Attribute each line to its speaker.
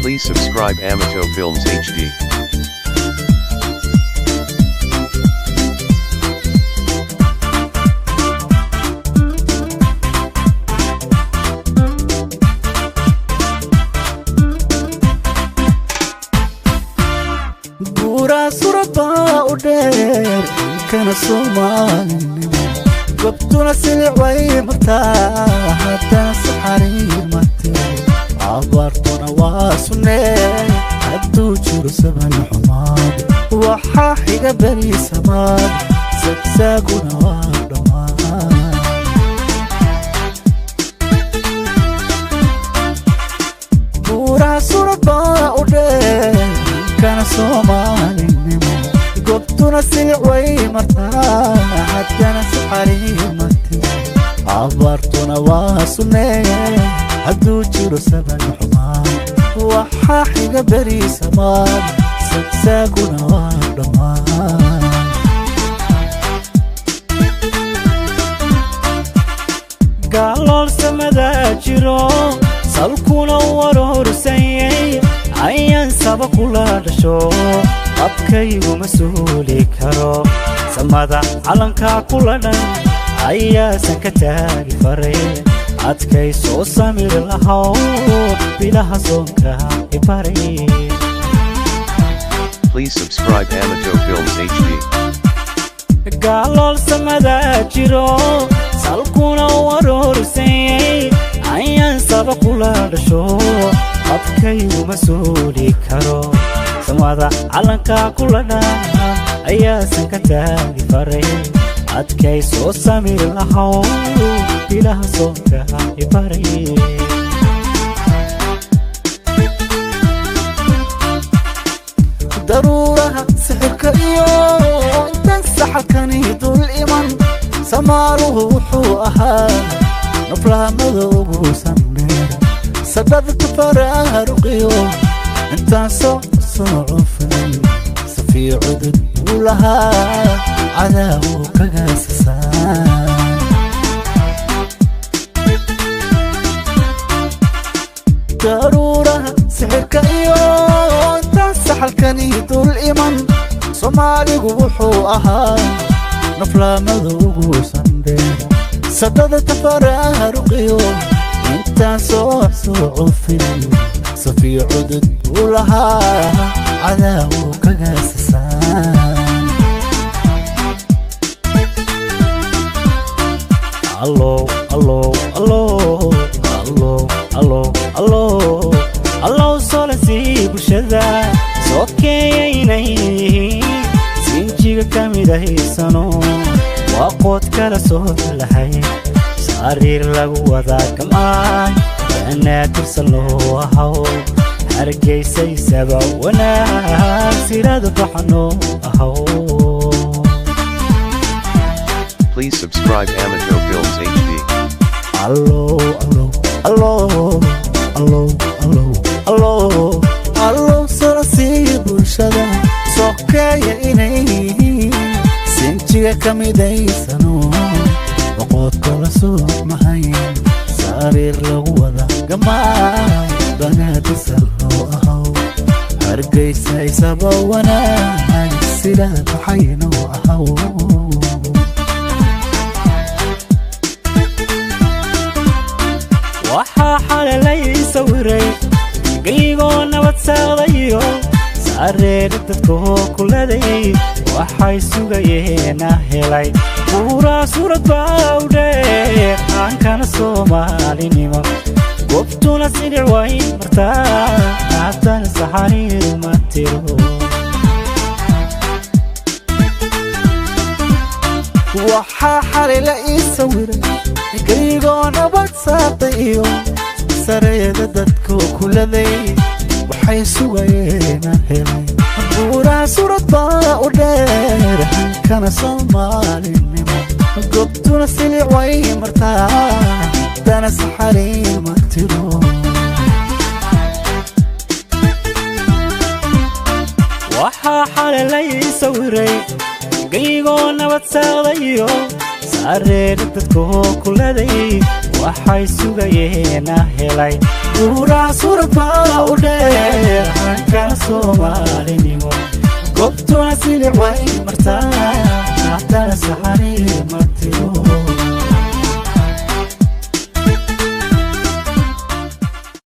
Speaker 1: Please subscribe Amato Films HD.
Speaker 2: Gura suraba uder kana Soomaali gobtuna silway marta hada saxari mate abartuna waasune hadu jiro saban xumaad waxa xiga bari samaad sagsaguna dhamaan gura suraba uder kana Soomaali gobtuna silway marta hada saxari mate abartuna waasune hadu jiro saban xumaad waxa xiga bari samaad sagsaguna dhamaan gaalol samada jiro salkuna warhorsayay ayaan saba kula dhasho abkaygu masuuli karo samada calanka kula dhan ayaasan ka taagi faray adkay soo samir lahaw bilaha soonka ibaray.
Speaker 1: Please subscribe Amato Films HD.
Speaker 2: gaalol samada jiro salkuna warhorsayay ayaan saba kula dhasho abkaygu masuuli karo samada calanka kula dhan ayaasan ka taagi faray adkay soo samir lahaw bilaha soonka ibaray. daruuraha sixirka iyo intan saxalkani dul iman samaaruhu wuxuu ahaa naflaamada ugu sanbeera sadadka faraaruqiyo intaan soo cufan safii cudud buu lahaa cadaabu kagaasasaan daruuraha sixirka iyo intaan saxalkani dul iman Soomaaligu wuxuu ahaa naflaamada ugu sanbeera sadadka faraaruqiyo intaan soo cufin safii cudud buu lahaa cadaabu kagaasasaan allo allo allo allo allo allo allo solasi bulshada sokeeynay sinjiga kamid ahaysano waa qood kala soo lahay sariir lagu wada gamaan anaatirsan loo ahaw hargeysay saba wanaag sirada baxno ahaw.
Speaker 1: Please subscribe Amato Films HD.
Speaker 2: allo allo allo allo allo allo allo solasi bulshada sokeeynay sinjiga kamid ahaysano waqood kala soo mahayn sariir lagu wada gamaan banaatirsan loo ahaw hargeysay saba wanaag sirada baxayno ahaw. waxaa xalalay sawiray gaygoo nabad saadayo sareer dadkoo kuladay waxay sugayeena helay buuraa suurad baawdheer aan kana Soomaalinimo gobtuna sidii way martaa haddana saxariir ma tiro. waxaa xalila ii sawiray gaygoo nabad saadayo sareeda dadkoo kuladay waxay sugayeena helay buuraa suurad baawdheer aan kana Soomaalinimo gobtuna sidii way martaa haddana saxariir ma tiro. waxaa xalalay sawiray gaygoo nabad saadayo sareer dadkoo kuladay waxay sugayeena helay Ura surba ude hanka Somalinimo